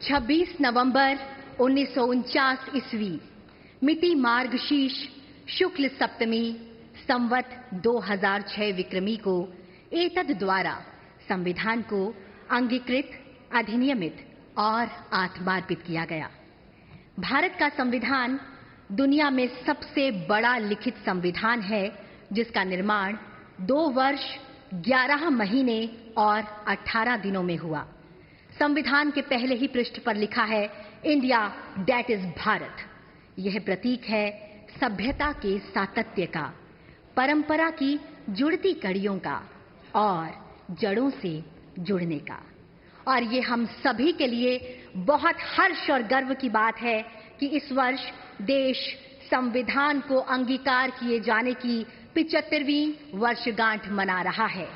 26 नवंबर 1949 ईस्वी, मिति मार्गशीर्ष शुक्ल सप्तमी, संवत 2006 विक्रमी को एतद द्वारा संविधान को अंगीकृत, अधिनियमित और आत्मार्पित किया गया। भारत का संविधान दुनिया में सबसे बड़ा लिखित संविधान है, जिसका निर्माण 2 वर्ष 11 महीने और 18 दिनों में हुआ। संविधान के पहले ही पृष्ठ पर लिखा है, इंडिया दैट इज भारत। यह प्रतीक है सभ्यता के सातत्य का, परंपरा की जुड़ती कड़ियों का और जड़ों से जुड़ने का। और ये हम सभी के लिए बहुत हर्ष और गर्व की बात है कि इस वर्ष देश संविधान को अंगीकार किए जाने की 75वीं वर्षगांठ मना रहा है।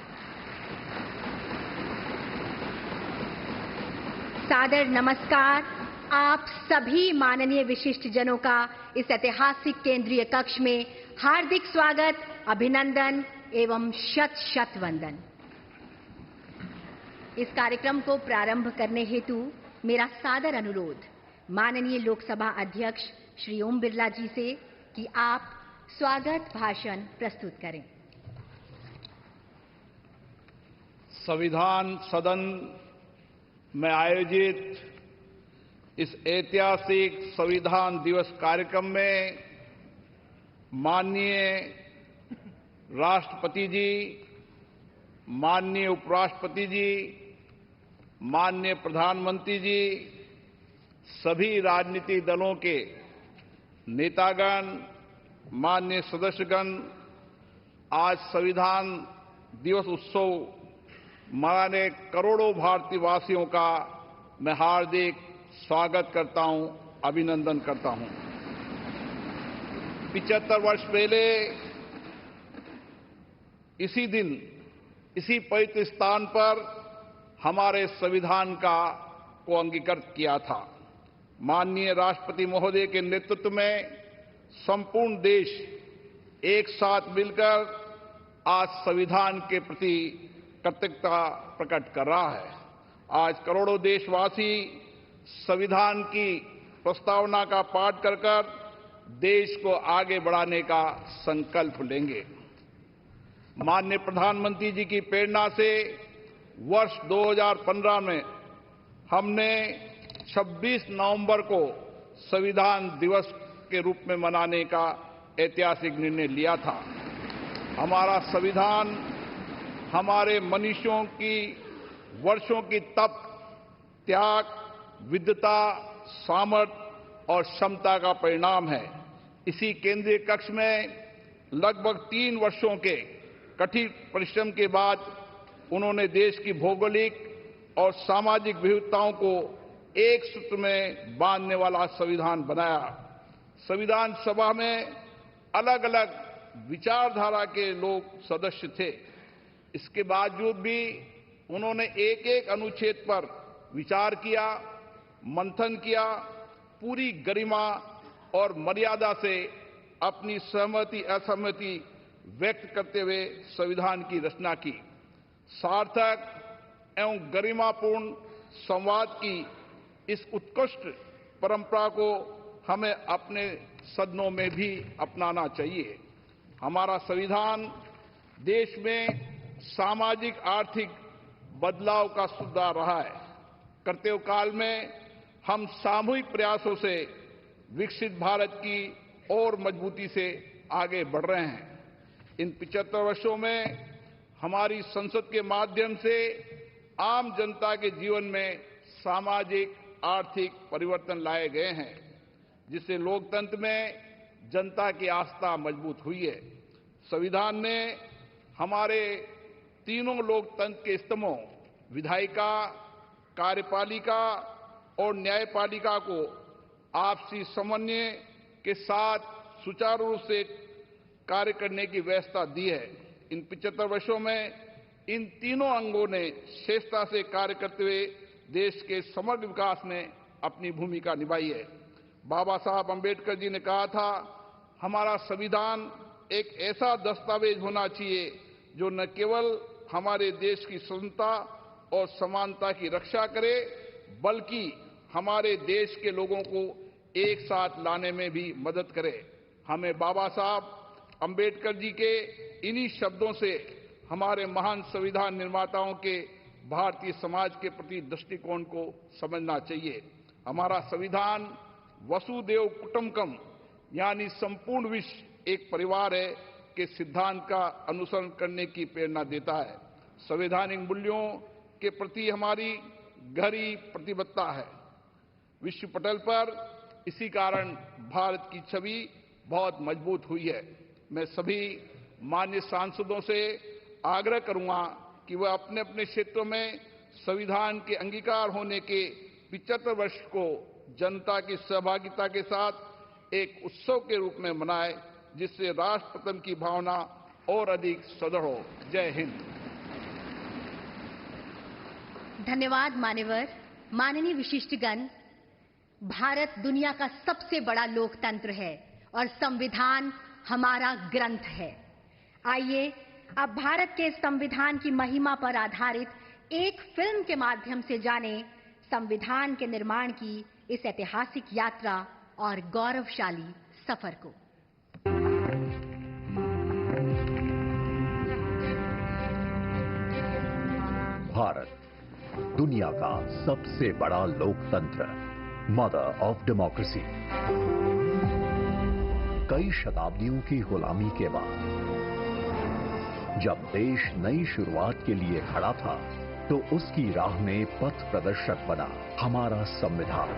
सादर नमस्कार आप सभी माननीय विशिष्ट जनों का इस ऐतिहासिक केंद्रीय कक्ष में हार्दिक स्वागत, अभिनंदन एवं शत शत वंदन। इस कार्यक्रम को प्रारंभ करने हेतु मेरा सादर अनुरोध माननीय लोकसभा अध्यक्ष श्री ओम बिरला जी से कि आप स्वागत भाषण प्रस्तुत करें। संविधान सदन में आयोजित इस ऐतिहासिक संविधान दिवस कार्यक्रम में माननीय राष्ट्रपति जी, माननीय उपराष्ट्रपति जी, माननीय प्रधानमंत्री जी, सभी राजनीतिक दलों के नेतागण, माननीय सदस्यगण, आज संविधान दिवस उत्सव मनाने करोड़ों भारतीय वासियों का मैं हार्दिक स्वागत करता हूं, अभिनंदन करता हूं। 75 वर्ष पहले इसी दिन, इसी पवित्र स्थान पर हमारे संविधान को अंगीकृत किया था। माननीय राष्ट्रपति महोदय के नेतृत्व में संपूर्ण देश एक साथ मिलकर आज संविधान के प्रति कृतज्ञता प्रकट कर रहा है। आज करोड़ों देशवासी संविधान की प्रस्तावना का पाठ कर देश को आगे बढ़ाने का संकल्प लेंगे। माननीय प्रधानमंत्री जी की प्रेरणा से वर्ष 2015 में हमने 26 नवंबर को संविधान दिवस के रूप में मनाने का ऐतिहासिक निर्णय लिया था। हमारा संविधान हमारे मनुष्यों की वर्षों की तप, त्याग, विद्वता, सामर्थ्य और क्षमता का परिणाम है। इसी केंद्रीय कक्ष में लगभग 3 वर्षों के कठिन परिश्रम के बाद उन्होंने देश की भौगोलिक और सामाजिक विविधताओं को एक सूत्र में बांधने वाला संविधान बनाया। संविधान सभा में अलग अलग विचारधारा के लोग सदस्य थे। इसके बावजूद भी उन्होंने एक एक अनुच्छेद पर विचार किया, मंथन किया, पूरी गरिमा और मर्यादा से अपनी सहमति असहमति व्यक्त करते हुए संविधान की रचना की। सार्थक एवं गरिमापूर्ण संवाद की इस उत्कृष्ट परंपरा को हमें अपने सदनों में भी अपनाना चाहिए। हमारा संविधान देश में सामाजिक आर्थिक बदलाव का सुधार रहा है। कर्तव्य काल में हम सामूहिक प्रयासों से विकसित भारत की और मजबूती से आगे बढ़ रहे हैं। इन 75 वर्षों में हमारी संसद के माध्यम से आम जनता के जीवन में सामाजिक आर्थिक परिवर्तन लाए गए हैं, जिससे लोकतंत्र में जनता की आस्था मजबूत हुई है। संविधान ने हमारे तीनों लोकतंत्र के स्तंभों विधायिका, कार्यपालिका और न्यायपालिका को आपसी समन्वय के साथ सुचारू रूप से कार्य करने की व्यवस्था दी है। इन 75 वर्षों में इन तीनों अंगों ने श्रेष्ठता से कार्य करते हुए देश के समग्र विकास में अपनी भूमिका निभाई है। बाबा साहब अंबेडकर जी ने कहा था, हमारा संविधान एक ऐसा दस्तावेज होना चाहिए जो न केवल हमारे देश की स्वतंत्रता और समानता की रक्षा करे, बल्कि हमारे देश के लोगों को एक साथ लाने में भी मदद करे। हमें बाबा साहब अंबेडकर जी के इन्हीं शब्दों से हमारे महान संविधान निर्माताओं के भारतीय समाज के प्रति दृष्टिकोण को समझना चाहिए। हमारा संविधान वसुदेव कुटुंबकम यानी संपूर्ण विश्व एक परिवार है के सिद्धांत का अनुसरण करने की प्रेरणा देता है। संवैधानिक मूल्यों के प्रति हमारी गहरी प्रतिबद्धता है विश्व पटल पर। इसी कारण भारत की छवि बहुत मजबूत हुई है। मैं सभी माननीय सांसदों से आग्रह करूंगा कि वह अपने अपने क्षेत्रों में संविधान के अंगीकार होने के 75 वर्ष को जनता की सहभागिता के साथ एक उत्सव के रूप में मनाएं, जिससे राष्ट्र प्रथम की भावना और अधिक सुदृढ़ हो। जय हिंद। धन्यवाद मान्यवर। माननीय विशिष्टगण, भारत दुनिया का सबसे बड़ा लोकतंत्र है और संविधान हमारा ग्रंथ है। आइए अब भारत के संविधान की महिमा पर आधारित एक फिल्म के माध्यम से जानें संविधान के निर्माण की इस ऐतिहासिक यात्रा और गौरवशाली सफर को। भारत दुनिया का सबसे बड़ा लोकतंत्र, मदर ऑफ डेमोक्रेसी। कई शताब्दियों की गुलामी के बाद जब देश नई शुरुआत के लिए खड़ा था, तो उसकी राह में पथ प्रदर्शक बना हमारा संविधान।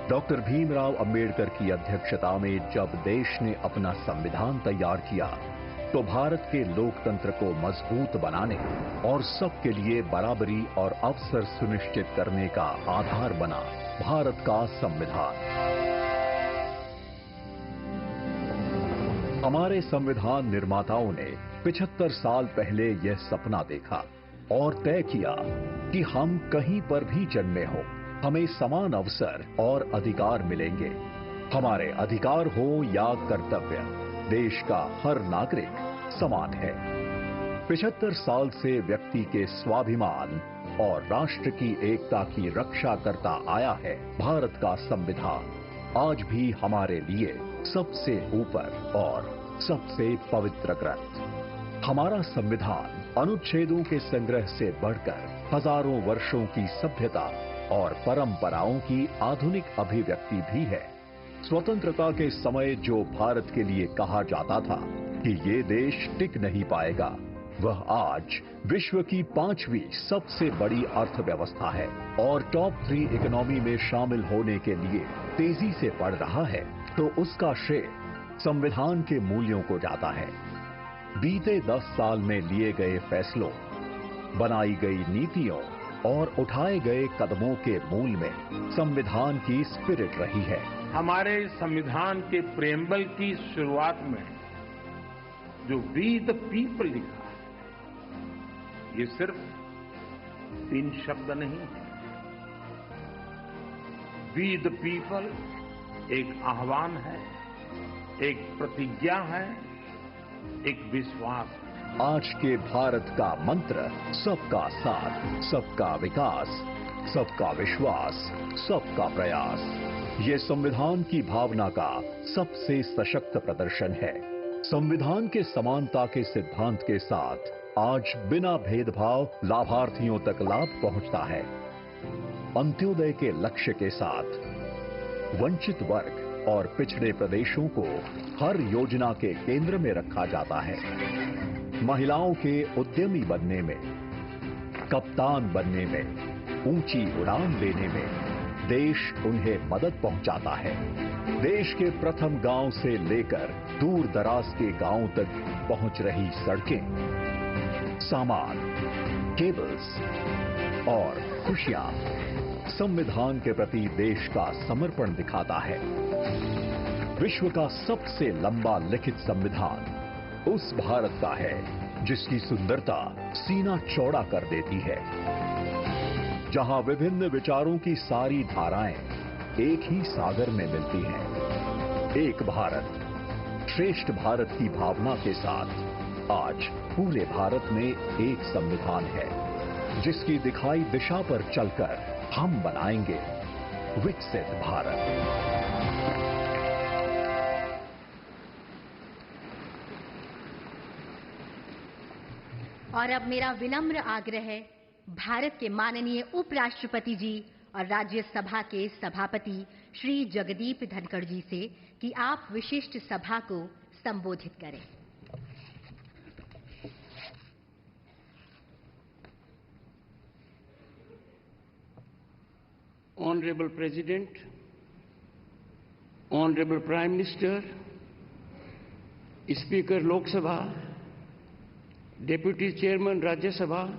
डॉक्टर भीमराव अंबेडकर की अध्यक्षता में जब देश ने अपना संविधान तैयार किया, तो भारत के लोकतंत्र को मजबूत बनाने और सबके लिए बराबरी और अवसर सुनिश्चित करने का आधार बना भारत का संविधान। हमारे संविधान निर्माताओं ने 75 साल पहले यह सपना देखा और तय किया कि हम कहीं पर भी जन्मे हो, हमें समान अवसर और अधिकार मिलेंगे। हमारे अधिकार हो या कर्तव्य, देश का हर नागरिक समान है। 75 साल से व्यक्ति के स्वाभिमान और राष्ट्र की एकता की रक्षा करता आया है भारत का संविधान। आज भी हमारे लिए सबसे ऊपर और सबसे पवित्र ग्रंथ। हमारा संविधान अनुच्छेदों के संग्रह से बढ़कर हजारों वर्षों की सभ्यता और परंपराओं की आधुनिक अभिव्यक्ति भी है। स्वतंत्रता के समय जो भारत के लिए कहा जाता था कि ये देश टिक नहीं पाएगा, वह आज विश्व की 5वीं सबसे बड़ी अर्थव्यवस्था है और टॉप 3 इकोनॉमी में शामिल होने के लिए तेजी से बढ़ रहा है, तो उसका श्रेय संविधान के मूल्यों को जाता है। बीते 10 साल में लिए गए फैसलों, बनाई गई नीतियों और उठाए गए कदमों के मूल में संविधान की स्पिरिट रही है। हमारे संविधान के प्रेम्बल की शुरुआत में जो वी द पीपल लिखा है, ये सिर्फ 3 शब्द नहीं है। वी द पीपल एक आह्वान है, एक प्रतिज्ञा है, एक विश्वास है। आज के भारत का मंत्र सबका साथ, सबका विकास, सबका विश्वास, सबका प्रयास। ये संविधान की भावना का सबसे सशक्त प्रदर्शन है। संविधान के समानता के सिद्धांत के साथ आज बिना भेदभाव लाभार्थियों तक लाभ पहुंचता है। अंत्योदय के लक्ष्य के साथ वंचित वर्ग और पिछड़े प्रदेशों को हर योजना के केंद्र में रखा जाता है। महिलाओं के उद्यमी बनने में, कप्तान बनने में, ऊंची उड़ान लेने में देश उन्हें मदद पहुंचाता है। देश के प्रथम गांव से लेकर दूर दराज के गांव तक पहुंच रही सड़कें, सामान, केबल्स और खुशियां संविधान के प्रति देश का समर्पण दिखाता है। विश्व का सबसे लंबा लिखित संविधान उस भारत का है जिसकी सुंदरता सीना चौड़ा कर देती है, जहां विभिन्न विचारों की सारी धाराएं एक ही सागर में मिलती हैं। एक भारत, श्रेष्ठ भारत की भावना के साथ आज पूरे भारत में एक संविधान है, जिसकी दिखाई दिशा पर चलकर हम बनाएंगे विकसित भारत। और अब मेरा विनम्र आग्रह है भारत के माननीय उपराष्ट्रपति जी और राज्यसभा के सभापति श्री जगदीप धनखड़ जी से कि आप विशिष्ट सभा को संबोधित करें। Honorable President, Honorable Prime Minister, Speaker Lok Sabha, Deputy Chairman Rajya Sabha,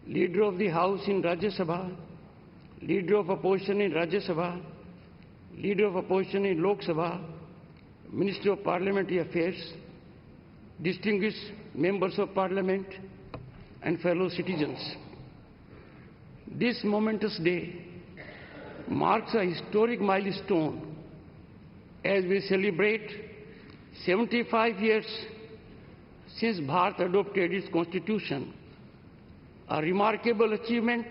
Leader of the House in Rajya Sabha, Leader of Opposition in Rajya Sabha, Leader of Opposition in Lok Sabha, Minister of Parliamentary Affairs, distinguished members of Parliament and fellow citizens. This momentous day marks a historic milestone as we celebrate 75 years since Bharat adopted its constitution, a remarkable achievement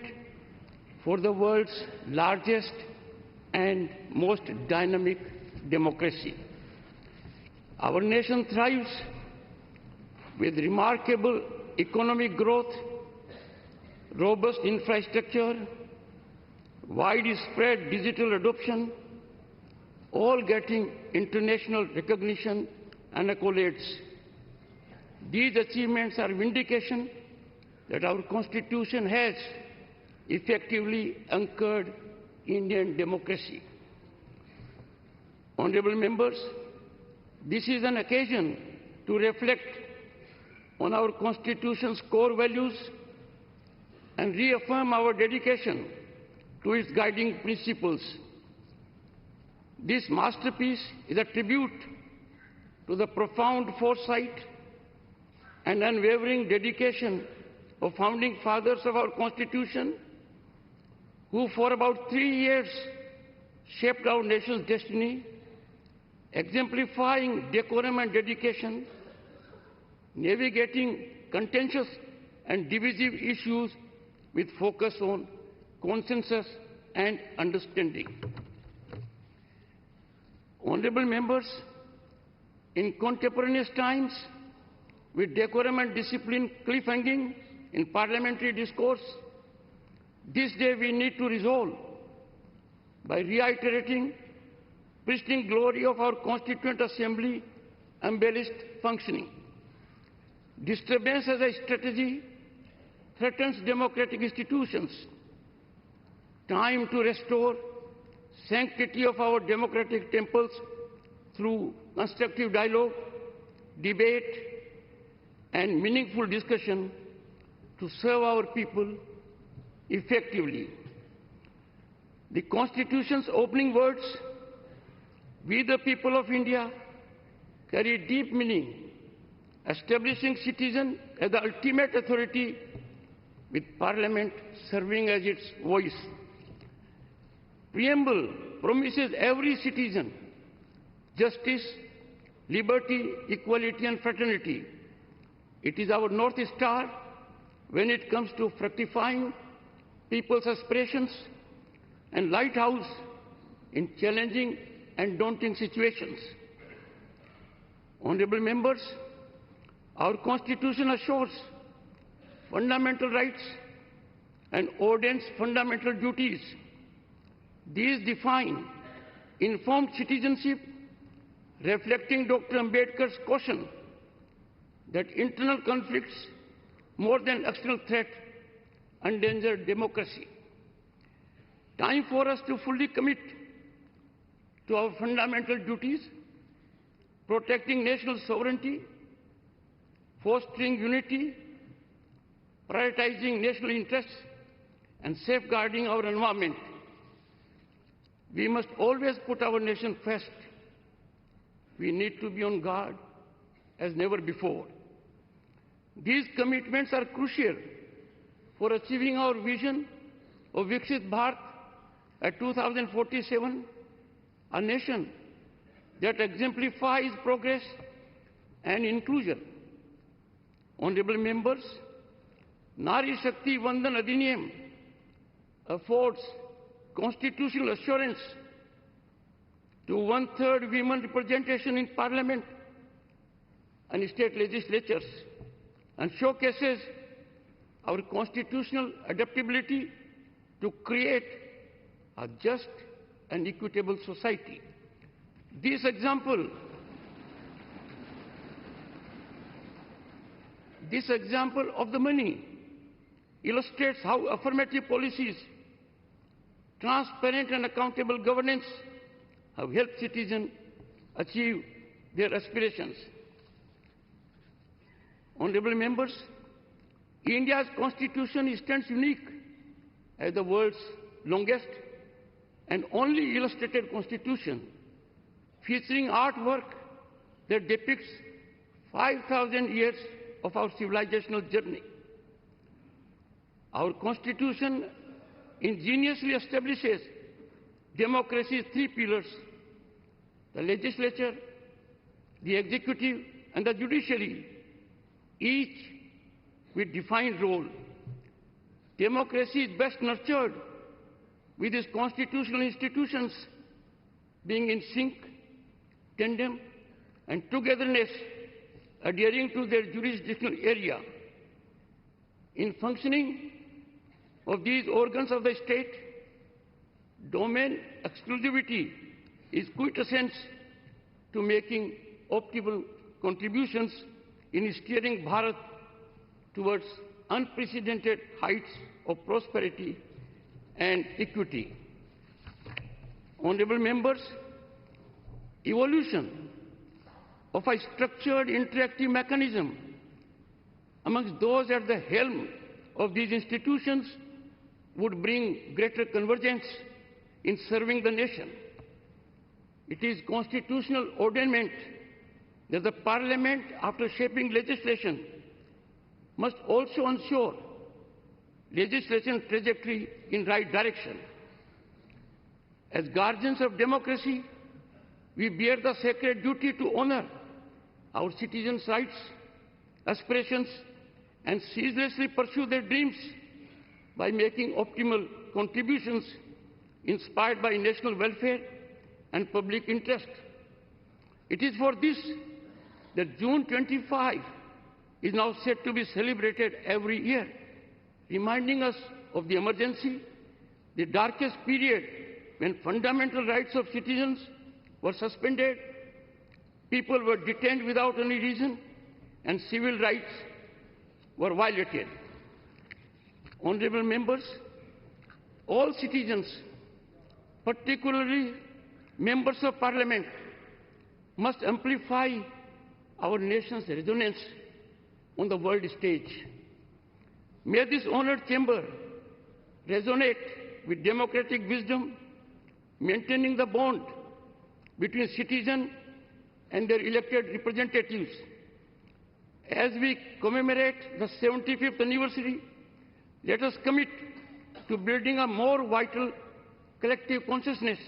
for the world's largest and most dynamic democracy. Our nation thrives with remarkable economic growth, robust infrastructure, widespread digital adoption, all getting international recognition and accolades. These achievements are vindication that our Constitution has effectively anchored Indian democracy. Honorable members, this is an occasion to reflect on our Constitution's core values and reaffirm our dedication to its guiding principles. This masterpiece is a tribute to the profound foresight and unwavering dedication of founding fathers of our Constitution, who for about 3 years shaped our nation's destiny, exemplifying decorum and dedication, navigating contentious and divisive issues with focus on consensus and understanding. Honorable members, in contemporaneous times, with decorum and discipline cliff-hanging in parliamentary discourse, this day we need to resolve by reiterating pristine glory of our Constituent Assembly embellished functioning. Disturbance as a strategy threatens democratic institutions. Time to restore sanctity of our democratic temples through constructive dialogue, debate, and meaningful discussion to serve our people effectively. The Constitution's opening words, "We the people of India," carry deep meaning, establishing citizen as the ultimate authority, with Parliament serving as its voice. Preamble promises every citizen justice, liberty, equality, and fraternity. It is our North Star when it comes to fructifying people's aspirations and lighthouse in challenging and daunting situations. Honorable members, our Constitution assures fundamental rights and ordains fundamental duties. These define informed citizenship, reflecting Dr. Ambedkar's caution that internal conflicts, more than external threat, endanger democracy. Time for us to fully commit to our fundamental duties, protecting national sovereignty, fostering unity, prioritizing national interests, and safeguarding our environment. We must always put our nation first. We need to be on guard as never before. These commitments are crucial for achieving our vision of Viksit Bharat at 2047, a nation that exemplifies progress and inclusion. Honorable members, Nari Shakti Vandan Adhiniyam affords constitutional assurance to 1/3 women representation in Parliament and state legislatures, and showcases our constitutional adaptability to create a just and equitable society. This example of the money illustrates how affirmative policies, transparent and accountable governance have helped citizens achieve their aspirations. Honorable members, India's constitution stands unique as the world's longest and only illustrated constitution, featuring artwork that depicts 5,000 years of our civilizational journey. Our constitution ingeniously establishes democracy's three pillars: the legislature, the executive, and the judiciary, each with defined role. Democracy is best nurtured with its constitutional institutions being in sync, tandem, and togetherness, adhering to their jurisdictional area. In functioning of these organs of the state, domain exclusivity is quintessence to making optimal contributions in steering Bharat towards unprecedented heights of prosperity and equity. Honorable members, evolution of a structured interactive mechanism amongst those at the helm of these institutions would bring greater convergence in serving the nation. It is constitutional ordainment that the Parliament, after shaping legislation, must also ensure legislation trajectory in right direction. As guardians of democracy, we bear the sacred duty to honor our citizens' rights, aspirations, and ceaselessly pursue their dreams by making optimal contributions inspired by national welfare and public interest. It is for this that June 25 is now set to be celebrated every year, reminding us of the emergency, the darkest period when fundamental rights of citizens were suspended, people were detained without any reason, and civil rights were violated. Honorable members, all citizens, particularly members of Parliament, must amplify our nation's resonance on the world stage. May this honored chamber resonate with democratic wisdom, maintaining the bond between citizens and their elected representatives. As we commemorate the 75th anniversary, let us commit to building a more vital collective consciousness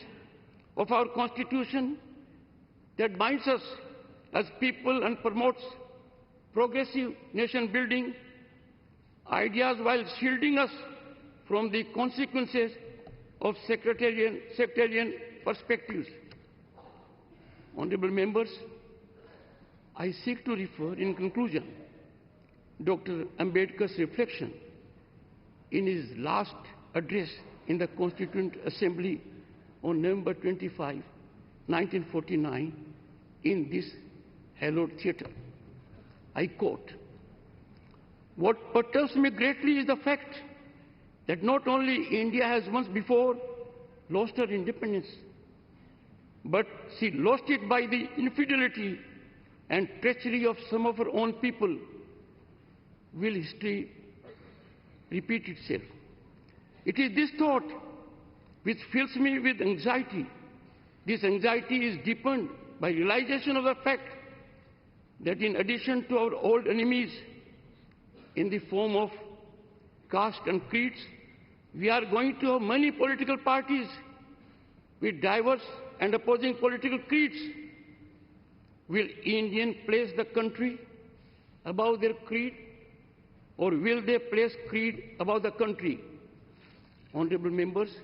of our Constitution that binds us as people and promotes progressive nation building ideas while shielding us from the consequences of sectarian perspectives. Honorable members, I seek to refer in conclusion Dr. Ambedkar's reflection in his last address in the Constituent Assembly on November 25, 1949, in this hallowed theatre. I quote, "What perturbs me greatly is the fact that not only India has once before lost her independence, but she lost it by the infidelity and treachery of some of her own people. Will history repeat itself? It is this thought which fills me with anxiety. This anxiety is deepened by realization of the fact that in addition to our old enemies in the form of caste and creeds, we are going to have many political parties with diverse and opposing political creeds. Will Indians place the country above their creed, or will they place creed above the country?" Honorable members,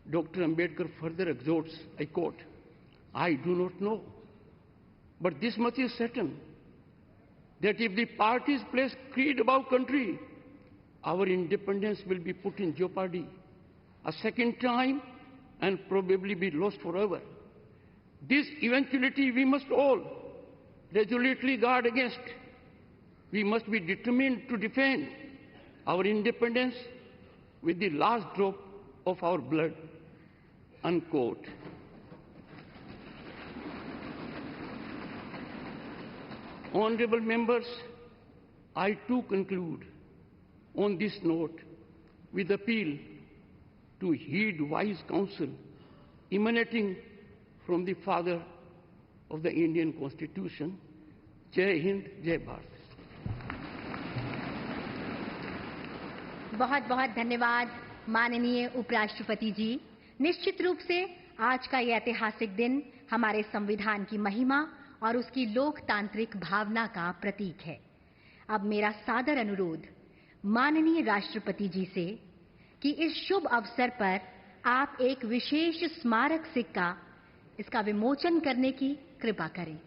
Dr. Ambedkar further exhorts, I quote, I do not know, but this much is certain, that if the parties place creed above country, our independence will be put in jeopardy a second time and probably be lost forever. This eventuality we must all resolutely guard against. We must be determined to defend our independence with the last drop of our blood. Unquote. Honorable members, I too conclude on this note with appeal to heed wise counsel emanating from the father of the Indian Constitution. Jai Hind, Jai Bharat. बहुत बहुत धन्यवाद माननीय उपराष्ट्रपति जी। निश्चित रूप से आज का यह ऐतिहासिक दिन हमारे संविधान की महिमा और उसकी लोकतांत्रिक भावना का प्रतीक है। अब मेरा सादर अनुरोध माननीय राष्ट्रपति जी से कि इस शुभ अवसर पर आप एक विशेष स्मारक सिक्का इसका विमोचन करने की कृपा करें।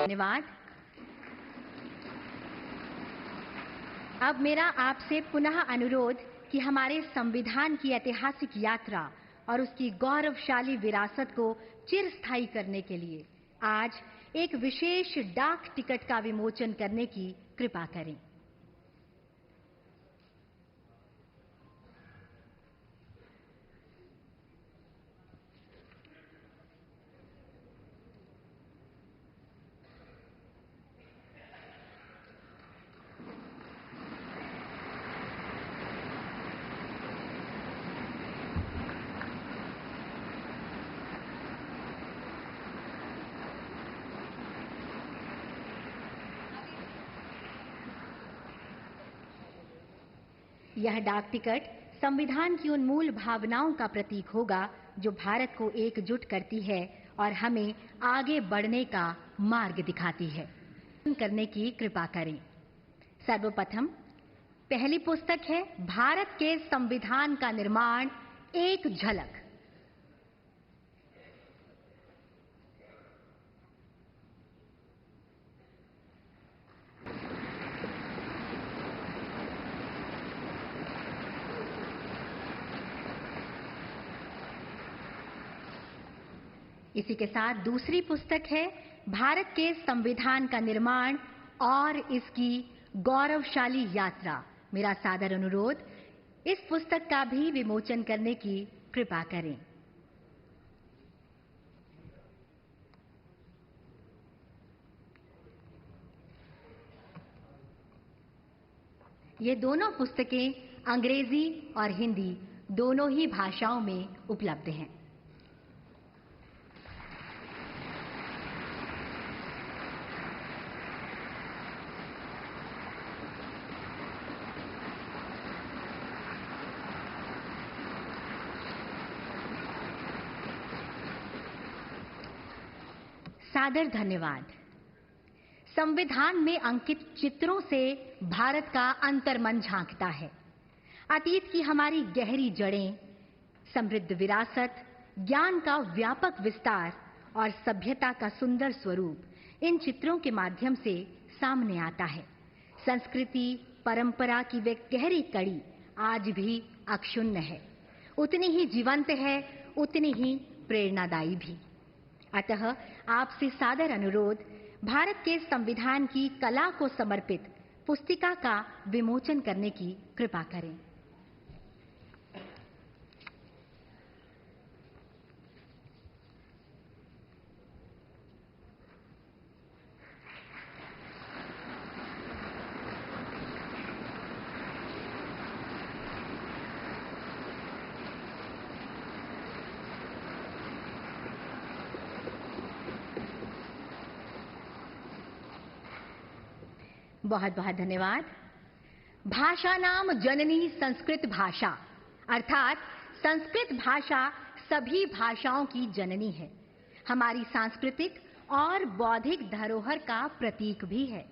धन्यवाद। अब मेरा आपसे पुनः अनुरोध कि हमारे संविधान की ऐतिहासिक यात्रा और उसकी गौरवशाली विरासत को चिरस्थायी करने के लिए आज एक विशेष डाक टिकट का विमोचन करने की कृपा करें। यह डाक टिकट संविधान की उन मूल भावनाओं का प्रतीक होगा जो भारत को एकजुट करती है और हमें आगे बढ़ने का मार्ग दिखाती है। करने की कृपा करें। सर्वप्रथम पहली पुस्तक है भारत के संविधान का निर्माण, एक झलक। इसी के साथ दूसरी पुस्तक है भारत के संविधान का निर्माण और इसकी गौरवशाली यात्रा। मेरा सादर अनुरोध इस पुस्तक का भी विमोचन करने की कृपा करें। ये दोनों पुस्तकें अंग्रेजी और हिंदी दोनों ही भाषाओं में उपलब्ध हैं। सादर धन्यवाद। संविधान में अंकित चित्रों से भारत का अंतर्मन झांकता है। अतीत की हमारी गहरी जड़ें, समृद्ध विरासत, ज्ञान का व्यापक विस्तार और सभ्यता का सुंदर स्वरूप इन चित्रों के माध्यम से सामने आता है। संस्कृति, परंपरा की वे गहरी कड़ी आज भी अक्षुण्ण है, उतनी ही जीवंत है, उतनी ही प्रेरणादायी भी। अतः आपसे सादर अनुरोध, भारत के संविधान की कला को समर्पित पुस्तिका का विमोचन करने की कृपा करें। बहुत बहुत धन्यवाद। भाषा नाम जननी संस्कृत भाषा, अर्थात संस्कृत भाषा सभी भाषाओं की जननी है, हमारी सांस्कृतिक और बौद्धिक धरोहर का प्रतीक भी है।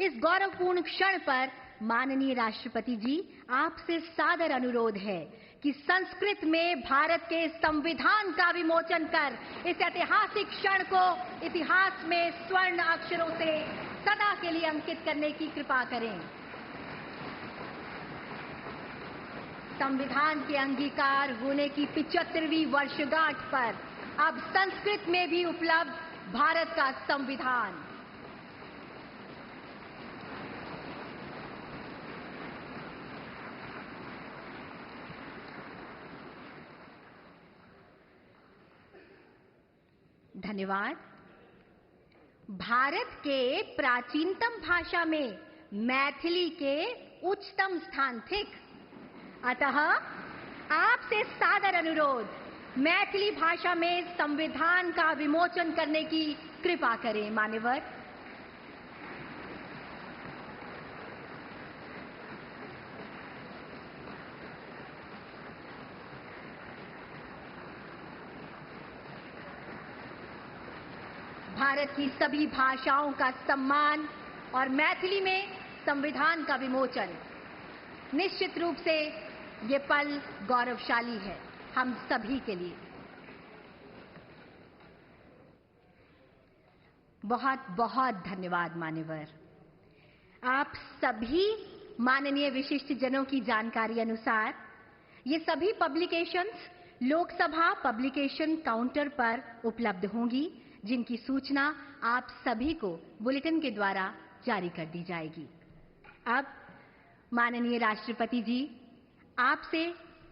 इस गौरवपूर्ण क्षण पर माननीय राष्ट्रपति जी, आपसे सादर अनुरोध है कि संस्कृत में भारत के संविधान का विमोचन कर इस ऐतिहासिक क्षण को इतिहास में स्वर्ण अक्षरों से सदा के लिए अंकित करने की कृपा करें। संविधान के अंगीकार होने की 75वीं वर्षगांठ पर अब संस्कृत में भी उपलब्ध भारत का संविधान। धन्यवाद। भारत के प्राचीनतम भाषा में मैथिली के उच्चतम स्थान थिक, अतः आपसे सादर अनुरोध, मैथिली भाषा में संविधान का विमोचन करने की कृपा करें। मान्यवर। भारत की सभी भाषाओं का सम्मान और मैथिली में संविधान का विमोचन, निश्चित रूप से ये पल गौरवशाली है हम सभी के लिए। बहुत बहुत धन्यवाद मान्यवर। आप सभी माननीय विशिष्ट जनों की जानकारी अनुसार ये सभी पब्लिकेशंस लोकसभा पब्लिकेशन काउंटर पर उपलब्ध होंगी, जिनकी सूचना आप सभी को बुलेटिन के द्वारा जारी कर दी जाएगी। अब माननीय राष्ट्रपति जी, आपसे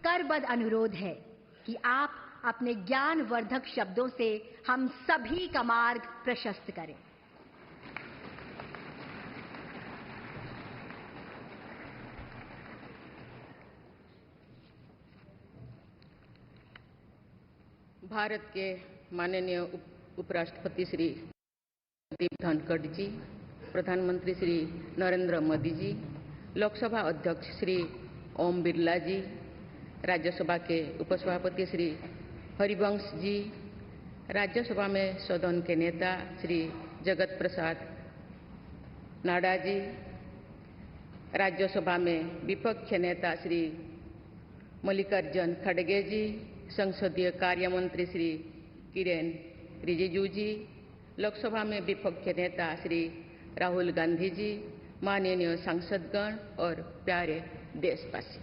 करबद्ध अनुरोध है कि आप अपने ज्ञानवर्धक शब्दों से हम सभी का मार्ग प्रशस्त करें। भारत के माननीय उपराष्ट्रपति श्री जगदीप धनखड़ जी, प्रधानमंत्री श्री नरेंद्र मोदी जी, लोकसभा अध्यक्ष श्री ओम बिरला जी, राज्यसभा के उपसभापति श्री हरिवंश जी, राज्यसभा में सदन के नेता श्री जगत प्रसाद नाडा जी, राज्यसभा में विपक्ष नेता श्री मल्लिकार्जुन खड़गे जी, संसदीय कार्य मंत्री श्री किरेन रिजिजू जी, लोकसभा में विपक्ष नेता श्री राहुल गांधी जी, माननीय सांसदगण और प्यारे देशवासी,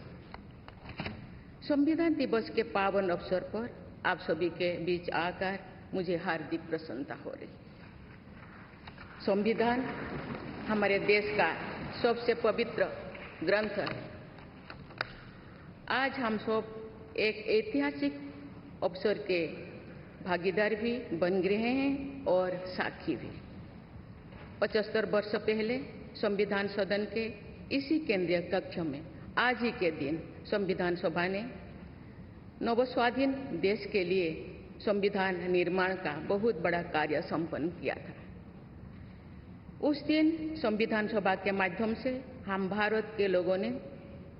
संविधान दिवस के पावन अवसर पर आप सभी के बीच आकर मुझे हार्दिक प्रसन्नता हो रही। संविधान हमारे देश का सबसे पवित्र ग्रंथ है। आज हम सब एक ऐतिहासिक अवसर के भागीदार भी बन गए हैं और साक्षी भी। 75 वर्ष पहले संविधान सदन के इसी केंद्रीय कक्ष में आज ही के दिन संविधान सभा ने नवस्वाधीन देश के लिए संविधान निर्माण का बहुत बड़ा कार्य संपन्न किया था। उस दिन संविधान सभा के माध्यम से हम भारत के लोगों ने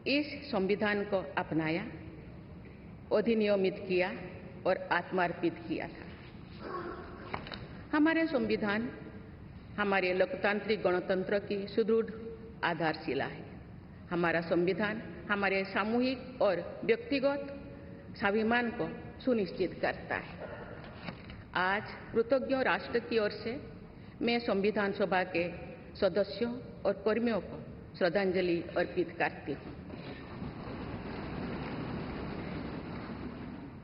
इस संविधान को अपनाया, अधिनियमित किया और आत्मार्पित किया था। हमारे संविधान हमारे लोकतांत्रिक गणतंत्र की सुदृढ़ आधारशिला है। हमारा संविधान हमारे सामूहिक और व्यक्तिगत स्वाभिमान को सुनिश्चित करता है। आज कृतज्ञ राष्ट्र की ओर से मैं संविधान सभा के सदस्यों और कर्मियों को श्रद्धांजलि अर्पित करती हूँ।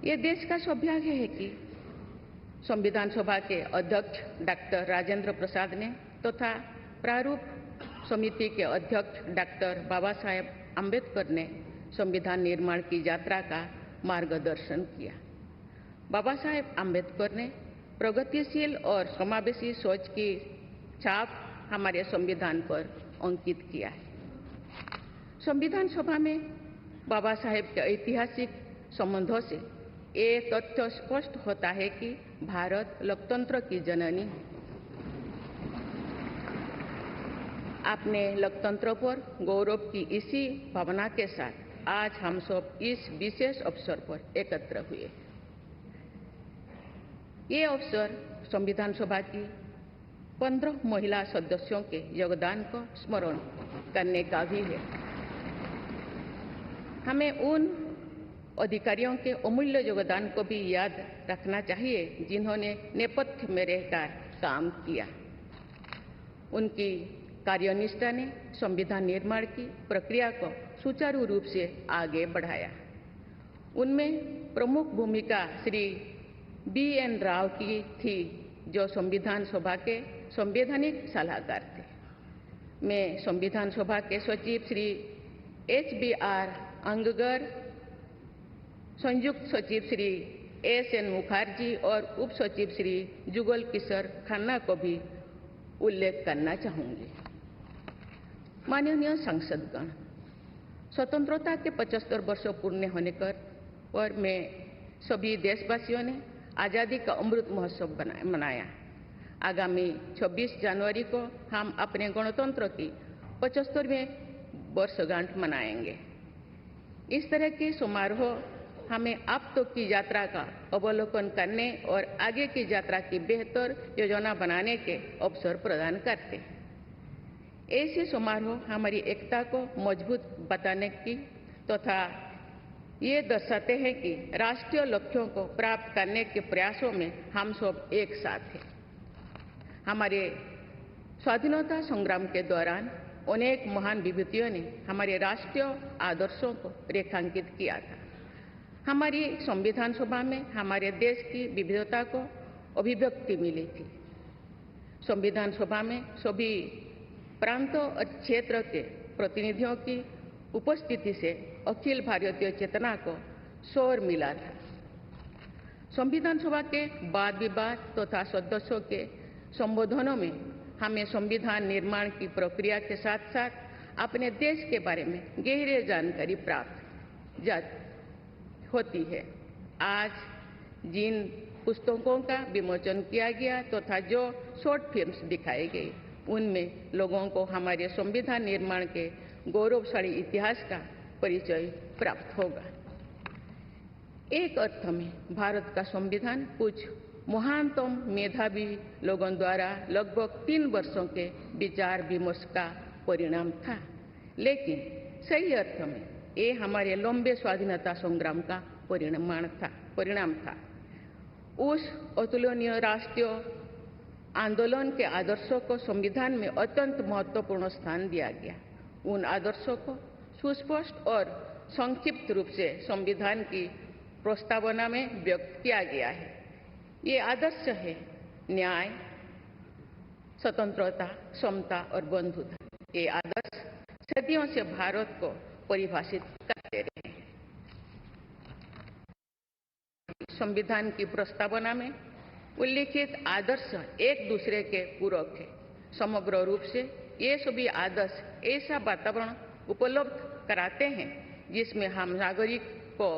ये देश का सौभाग्य है कि संविधान सभा के अध्यक्ष डॉक्टर राजेंद्र प्रसाद ने तथा प्रारूप समिति के अध्यक्ष डॉक्टर बाबा साहेब आम्बेडकर ने संविधान निर्माण की यात्रा का मार्गदर्शन किया। बाबा साहेब आम्बेडकर ने प्रगतिशील और समावेशी सोच की छाप हमारे संविधान पर अंकित किया है। संविधान सभा में बाबा साहेब के ऐतिहासिक संबंधों से ये तथ्य स्पष्ट होता है कि भारत लोकतंत्र की जननी है। अपने लोकतंत्र पर गौरव की इसी भावना के साथ आज हम सब इस विशेष अवसर पर एकत्र हुए। ये अवसर संविधान सभा की 15 महिला सदस्यों के योगदान को स्मरण करने का भी है। हमें उन अधिकारियों के अमूल्य योगदान को भी याद रखना चाहिए जिन्होंने नेपथ्य में रहकर काम किया। उनकी कार्यनिष्ठा ने संविधान निर्माण की प्रक्रिया को सुचारू रूप से आगे बढ़ाया। उनमें प्रमुख भूमिका श्री B.N. राव की थी, जो संविधान सभा के संवैधानिक सलाहकार थे। मैं संविधान सभा के सचिव श्री H.B.R. अंगगर, संयुक्त सचिव श्री S.N. मुखर्जी और उप सचिव श्री जुगल किशोर खन्ना को भी उल्लेख करना चाहूंगी। माननीय सांसदगण, स्वतंत्रता के 75 वर्ष पूर्ण होने पर मैं सभी देशवासियों ने आज़ादी का अमृत महोत्सव मनाया। आगामी 26 जनवरी को हम अपने गणतंत्र की 75वें वर्षगांठ मनाएंगे। इस तरह के समारोह हमें अब तक की यात्रा का अवलोकन करने और आगे की यात्रा की बेहतर योजना बनाने के अवसर प्रदान करते हैं। ऐसे समारोह हमारी एकता को मजबूत बताने की तथा ये दर्शाते हैं कि राष्ट्रीय लक्ष्यों को प्राप्त करने के प्रयासों में हम सब एक साथ हैं। हमारे स्वाधीनता संग्राम के दौरान अनेक महान विभूतियों ने हमारे राष्ट्रीय आदर्शों को रेखांकित किया था। हमारी संविधान सभा में हमारे देश की विविधता को अभिव्यक्ति मिली थी। संविधान सभा में सभी प्रांतों और क्षेत्र के प्रतिनिधियों की उपस्थिति से अखिल भारतीय चेतना को स्वर मिला था। संविधान सभा के वाद विवाद तथा सदस्यों के संबोधनों में हमें संविधान निर्माण की प्रक्रिया के साथ साथ अपने देश के बारे में गहरी जानकारी प्राप्त होती है। आज जिन पुस्तकों का विमोचन किया गया तथा जो शॉर्ट फिल्म्स दिखाई गई, उनमें लोगों को हमारे संविधान निर्माण के गौरवशाली इतिहास का परिचय प्राप्त होगा। एक अर्थ में भारत का संविधान कुछ महानतम मेधावी लोगों द्वारा लगभग 3 वर्षों के विचार विमर्श का परिणाम था, लेकिन सही अर्थ में ये हमारे लंबे स्वाधीनता संग्राम का परिणाम था। उस अतुलनीय राष्ट्रीय आंदोलन के आदर्शों को संविधान में अत्यंत महत्वपूर्ण स्थान दिया गया। उन आदर्शों को सुस्पष्ट और संक्षिप्त रूप से संविधान की प्रस्तावना में व्यक्त किया गया है। ये आदर्श है न्याय, स्वतंत्रता, समता और बंधुता। ये आदर्श सदियों से भारत को परिभाषित करते रहे हैं। संविधान की प्रस्तावना में उल्लिखित आदर्श एक दूसरे के पूरक है। समग्र रूप से ये सभी आदर्श ऐसा वातावरण उपलब्ध कराते हैं जिसमें हम नागरिक को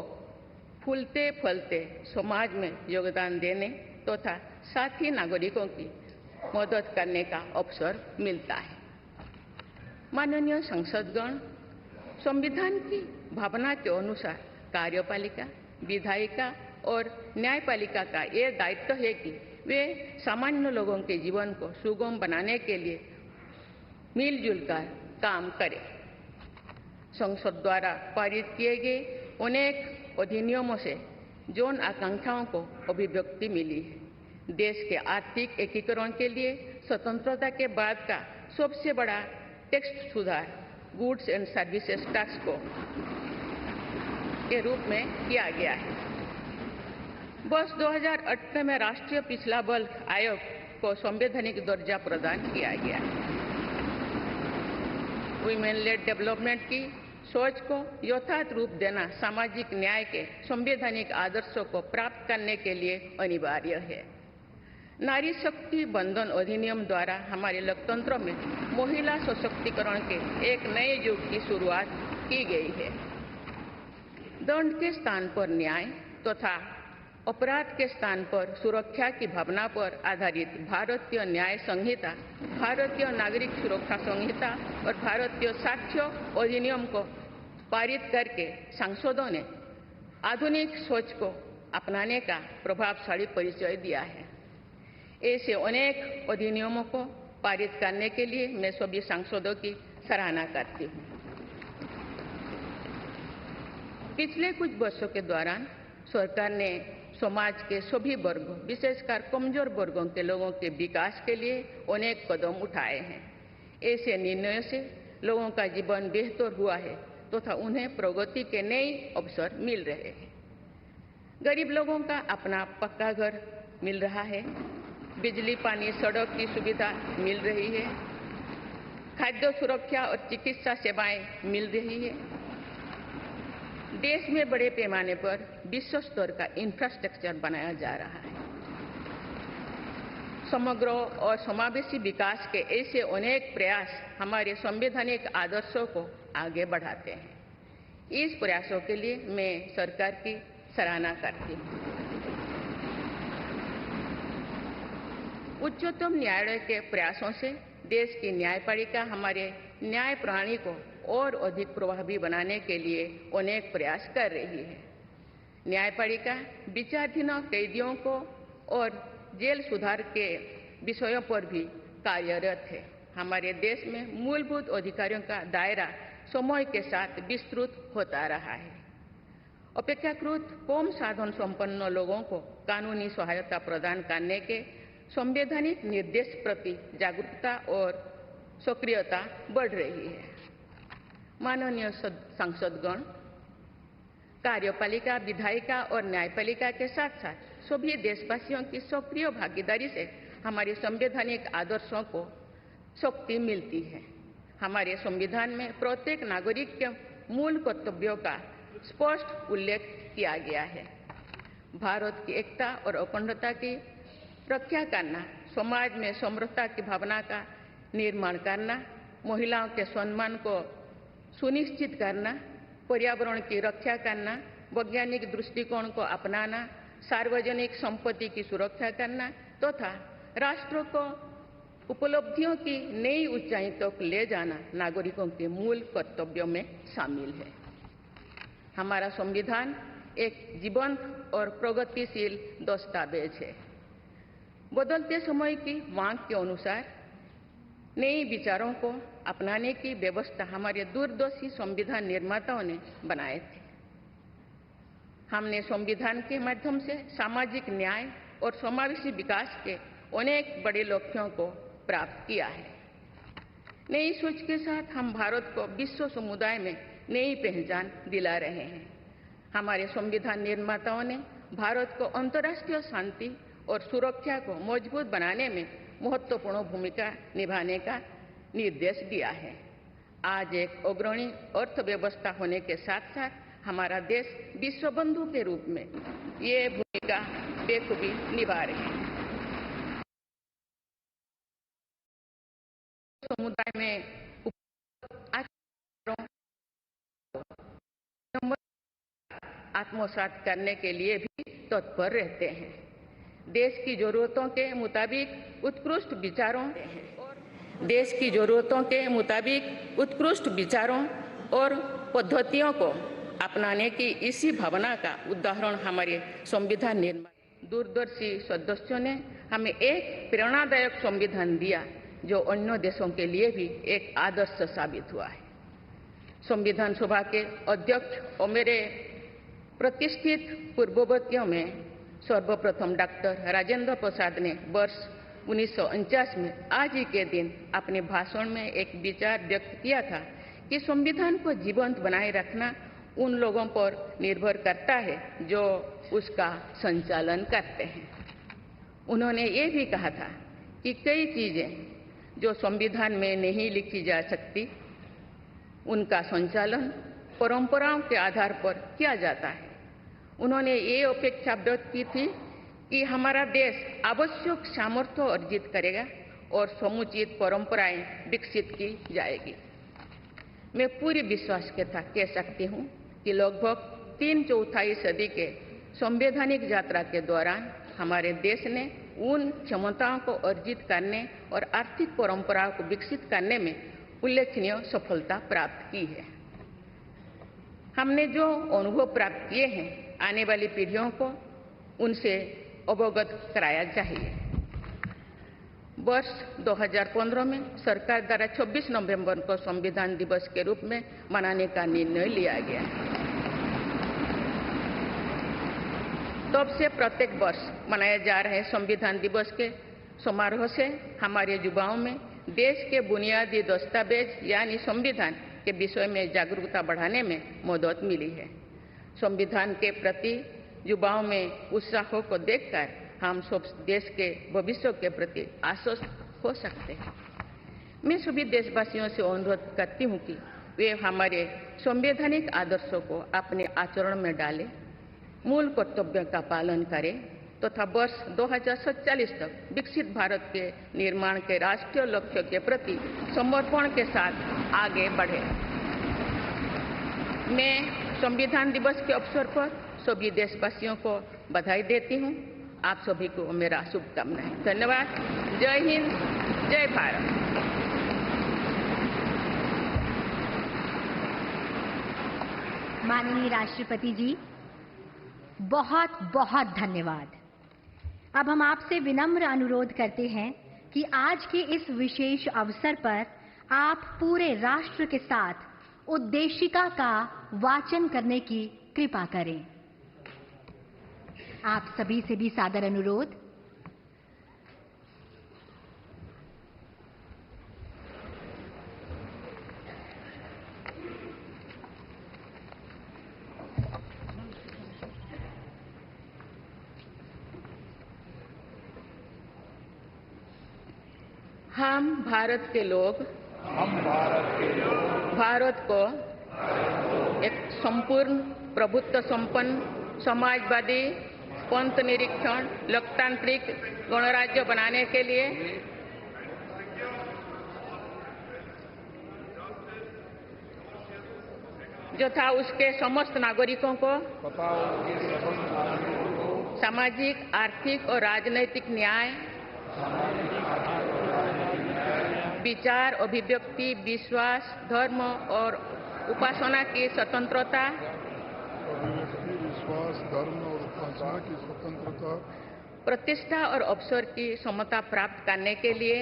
फूलते फलते समाज में योगदान देने तथा साथी नागरिकों की मदद करने का अवसर मिलता है। माननीय संसदगण, संविधान की भावना के अनुसार कार्यपालिका, विधायिका और न्यायपालिका का यह दायित्व है कि वे सामान्य लोगों के जीवन को सुगम बनाने के लिए मिलजुल कर काम करें। संसद द्वारा पारित किए गए अनेक अधिनियमों से जौन आकांक्षाओं को अभिव्यक्ति मिली है। देश के आर्थिक एकीकरण के लिए स्वतंत्रता के बाद का सबसे बड़ा टैक्स सुधार गुड्स एंड सर्विसेज टैक्स को के रूप में किया गया है। वर्ष 2018 में राष्ट्रीय पिछड़ा बल्क आयोग को संवैधानिक दर्जा प्रदान किया गया। वुमेन लेड डेवलपमेंट की सोच को यथार्थ रूप देना सामाजिक न्याय के संवैधानिक आदर्शों को प्राप्त करने के लिए अनिवार्य है। नारी शक्ति बंधन अधिनियम द्वारा हमारे लोकतंत्र में महिला सशक्तिकरण के एक नए युग की शुरुआत की गई है। दंड के स्थान पर न्याय तथा अपराध के स्थान पर सुरक्षा की भावना पर आधारित भारतीय न्याय संहिता, भारतीय नागरिक सुरक्षा संहिता और भारतीय साक्ष्य अधिनियम को पारित करके सांसदों ने आधुनिक सोच को अपनाने का प्रभावशाली परिचय दिया है। ऐसे अनेक अधिनियमों को पारित करने के लिए मैं सभी सांसदों की सराहना करती हूँ। पिछले कुछ वर्षों के दौरान सरकार ने समाज के सभी वर्गों, विशेषकर कमजोर वर्गों के लोगों के विकास के लिए अनेक कदम उठाए हैं। ऐसे निर्णयों से लोगों का जीवन बेहतर हुआ है तथा उन्हें प्रगति के नए अवसर मिल रहे हैं। गरीब लोगों का अपना पक्का घर मिल रहा है, बिजली, पानी, सड़क की सुविधा मिल रही है, खाद्य सुरक्षा और चिकित्सा सेवाएं मिल रही है। देश में बड़े पैमाने पर विश्व स्तर का इंफ्रास्ट्रक्चर बनाया जा रहा है। समग्र और समावेशी विकास के ऐसे अनेक प्रयास हमारे संवैधानिक आदर्शों को आगे बढ़ाते हैं। इस प्रयासों के लिए मैं सरकार की सराहना करती हूँ। उच्चतम न्यायालय के प्रयासों से देश की न्यायपालिका हमारे न्याय प्रणाली को और अधिक प्रभावी बनाने के लिए अनेक प्रयास कर रही है। न्यायपालिका विचाराधीन कैदियों को और जेल सुधार के विषयों पर भी कार्यरत है। हमारे देश में मूलभूत अधिकारों का दायरा समय के साथ विस्तृत होता रहा है। अपेक्षाकृत कम साधन संपन्न लोगों को कानूनी सहायता प्रदान करने के संवैधानिक निर्देश प्रति जागरूकता और सक्रियता बढ़ रही है। माननीय सांसदगण, कार्यपालिका, विधायिका और न्यायपालिका के साथ साथ सभी देशवासियों की सक्रिय भागीदारी से हमारे संवैधानिक आदर्शों को शक्ति मिलती है। हमारे संविधान में प्रत्येक नागरिक के मूल कर्तव्यों का स्पष्ट उल्लेख किया गया है। भारत की एकता और अखंडता की रक्षा करना, समाज में समरसता की भावना का निर्माण करना, महिलाओं के सम्मान को सुनिश्चित करना, पर्यावरण की रक्षा करना, वैज्ञानिक दृष्टिकोण को अपनाना, सार्वजनिक संपत्ति की सुरक्षा करना तथा राष्ट्र को उपलब्धियों की नई ऊंचाई तक ले जाना नागरिकों के मूल कर्तव्यों में शामिल है। हमारा संविधान एक जीवंत और प्रगतिशील दस्तावेज है। बदलते समय की मांग के अनुसार नए विचारों को अपनाने की व्यवस्था हमारे दूरदर्शी संविधान निर्माताओं ने बनाए थे। हमने संविधान के माध्यम से सामाजिक न्याय और समावेशी विकास के अनेक बड़े लक्ष्यों को प्राप्त किया है। नई सोच के साथ हम भारत को विश्व समुदाय में नई पहचान दिला रहे हैं। हमारे संविधान निर्माताओं ने भारत को अंतर्राष्ट्रीय शांति और सुरक्षा को मजबूत बनाने में महत्वपूर्ण भूमिका निभाने का निर्देश दिया है। आज एक अग्रणी अर्थव्यवस्था होने के साथ साथ हमारा देश विश्व बंधु के रूप में ये भूमिका बेखूबी निभा रहे हैं। समुदाय में आत्मसात करने के लिए भी तत्पर रहते हैं। देश की जरूरतों के मुताबिक उत्कृष्ट विचारों और पद्धतियों को अपनाने की इसी भावना का उदाहरण हमारे संविधान निर्माता दूरदर्शी सदस्यों ने हमें एक प्रेरणादायक संविधान दिया जो अन्य देशों के लिए भी एक आदर्श साबित हुआ है। संविधान सभा के अध्यक्ष और मेरे प्रतिष्ठित पूर्ववर्तियों में सर्वप्रथम डॉक्टर राजेंद्र प्रसाद ने वर्ष 1949 में आज ही के दिन अपने भाषण में एक विचार व्यक्त किया था कि संविधान को जीवंत बनाए रखना उन लोगों पर निर्भर करता है जो उसका संचालन करते हैं। उन्होंने ये भी कहा था कि कई चीजें जो संविधान में नहीं लिखी जा सकती, उनका संचालन परंपराओं के आधार पर किया जाता है। उन्होंने ये अपेक्षा व्यक्त की थी कि हमारा देश आवश्यक सामर्थ्य अर्जित करेगा और समुचित परंपराएं विकसित की जाएगी। मैं पूरी विश्वास के साथ कह सकती हूँ कि लगभग 3/4 सदी के संवैधानिक यात्रा के दौरान हमारे देश ने उन क्षमताओं को अर्जित करने और आर्थिक परंपराओं को विकसित करने में उल्लेखनीय सफलता प्राप्त की है। हमने जो अनुभव प्राप्त किए हैं, आने वाली पीढ़ियों को उनसे अवगत कराया चाहिए। वर्ष 2015 में सरकार द्वारा 26 नवंबर को संविधान दिवस के रूप में मनाने का निर्णय लिया गया। तब से प्रत्येक वर्ष मनाए जा रहे संविधान दिवस के समारोह से हमारे युवाओं में देश के बुनियादी दस्तावेज यानी संविधान के विषय में जागरूकता बढ़ाने में मदद मिली है। संविधान के प्रति युवाओं में उत्साह को देखकर हम सब देश के भविष्य के प्रति आश्वस्त हो सकते हैं। मैं सभी देशवासियों से अनुरोध करती हूँ कि वे हमारे संवैधानिक आदर्शों को अपने आचरण में डालें, मूल कर्तव्यों का पालन करें तथा वर्ष 2047 तक विकसित भारत के निर्माण के राष्ट्रीय लक्ष्य के प्रति समर्पण के साथ आगे बढ़े। मैं संविधान दिवस के अवसर पर सभी देशवासियों को बधाई देती हूँ। आप सभी को मेरा शुभकामनाएं। धन्यवाद। जय हिंद, जय भारत। माननीय राष्ट्रपति जी, बहुत बहुत धन्यवाद। अब हम आपसे विनम्र अनुरोध करते हैं कि आज के इस विशेष अवसर पर आप पूरे राष्ट्र के साथ उद्देशिका का वाचन करने की कृपा करें। आप सभी से भी सादर अनुरोध। हम भारत के लोग भारत को एक संपूर्ण प्रभुत्व संपन्न समाजवादी पंथ निरीक्षण लोकतांत्रिक गणराज्य बनाने के लिए तथा उसके समस्त नागरिकों को सामाजिक, आर्थिक और राजनैतिक न्याय, विचार, अभिव्यक्ति, विश्वास, धर्म और उपासना की स्वतंत्रता, प्रतिष्ठा और अवसर की समता प्राप्त करने के लिए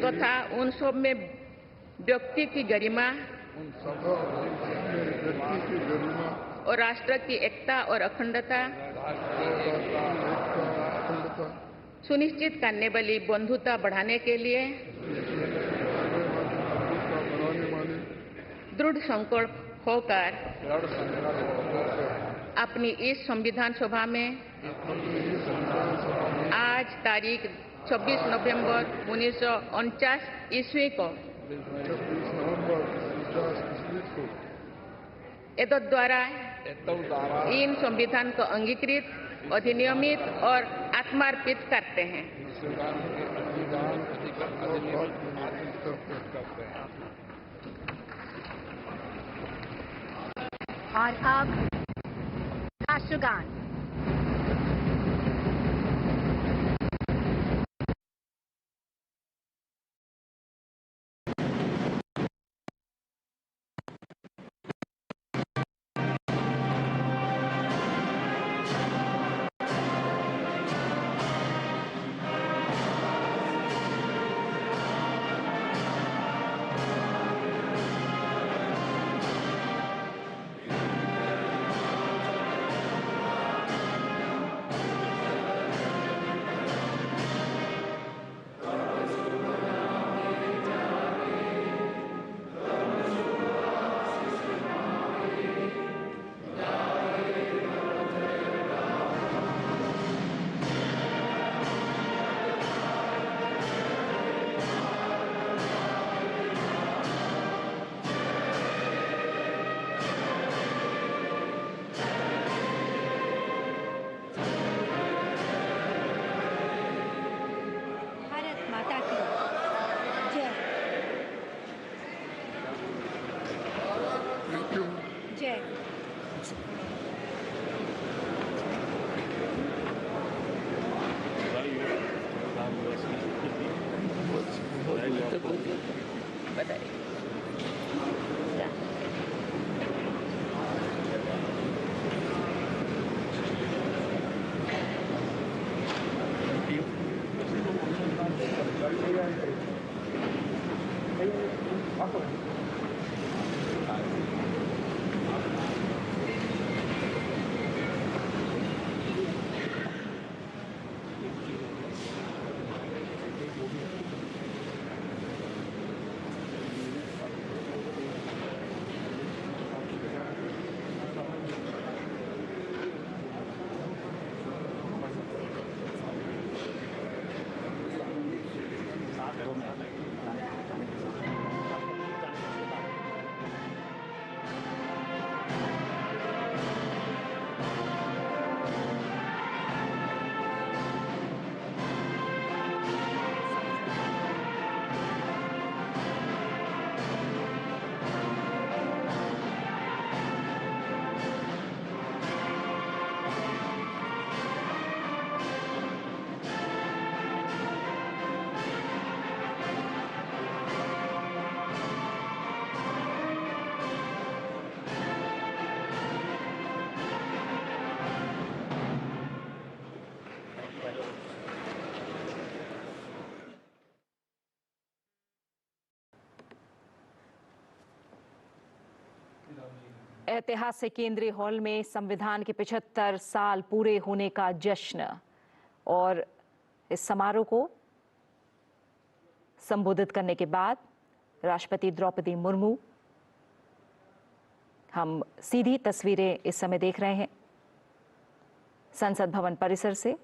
तथा उन सब में व्यक्ति की गरिमा और राष्ट्र की एकता और अखंडता सुनिश्चित करने वाली बंधुता बढ़ाने के लिए दृढ़ संकल्प होकर अपनी इस संविधान सभा में आज तारीख 26 नवंबर 1949 ईस्वी को एतद द्वारा इन संविधान को अंगीकृत, अधिनियमित और आत्मार्पित करते हैं। और अब राष्ट्रगान। ऐतिहासिक केंद्रीय हॉल में संविधान के 75 साल पूरे होने का जश्न, और इस समारोह को संबोधित करने के बाद राष्ट्रपति द्रौपदी मुर्मू, हम सीधी तस्वीरें इस समय देख रहे हैं संसद भवन परिसर से।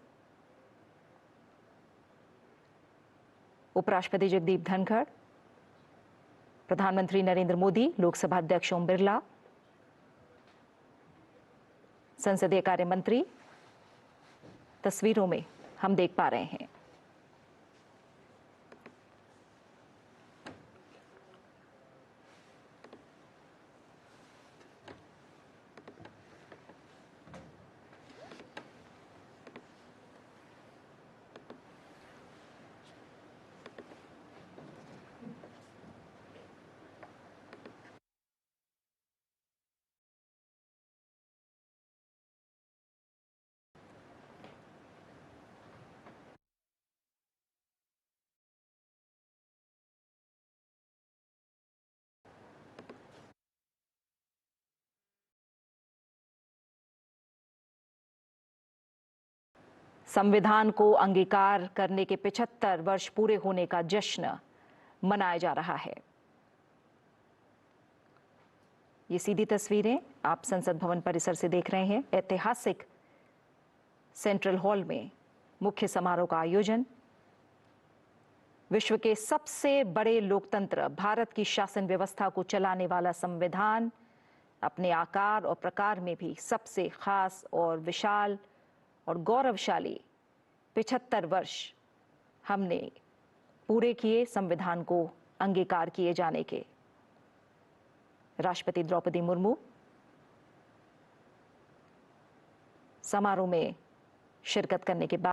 उपराष्ट्रपति जगदीप धनखड़, प्रधानमंत्री नरेंद्र मोदी, लोकसभा अध्यक्ष ओम बिरला, संसदीय कार्य मंत्री तस्वीरों में हम देख पा रहे हैं। संविधान को अंगीकार करने के 75 वर्ष पूरे होने का जश्न मनाया जा रहा है। ये सीधी तस्वीरें आप संसद भवन परिसर से देख रहे हैं। ऐतिहासिक सेंट्रल हॉल में मुख्य समारोह का आयोजन। विश्व के सबसे बड़े लोकतंत्र भारत की शासन व्यवस्था को चलाने वाला संविधान अपने आकार और प्रकार में भी सबसे खास और विशाल और गौरवशाली 75 वर्ष हमने पूरे किए संविधान को अंगीकार किए जाने के। राष्ट्रपति द्रौपदी मुर्मू समारोह में शिरकत करने के बाद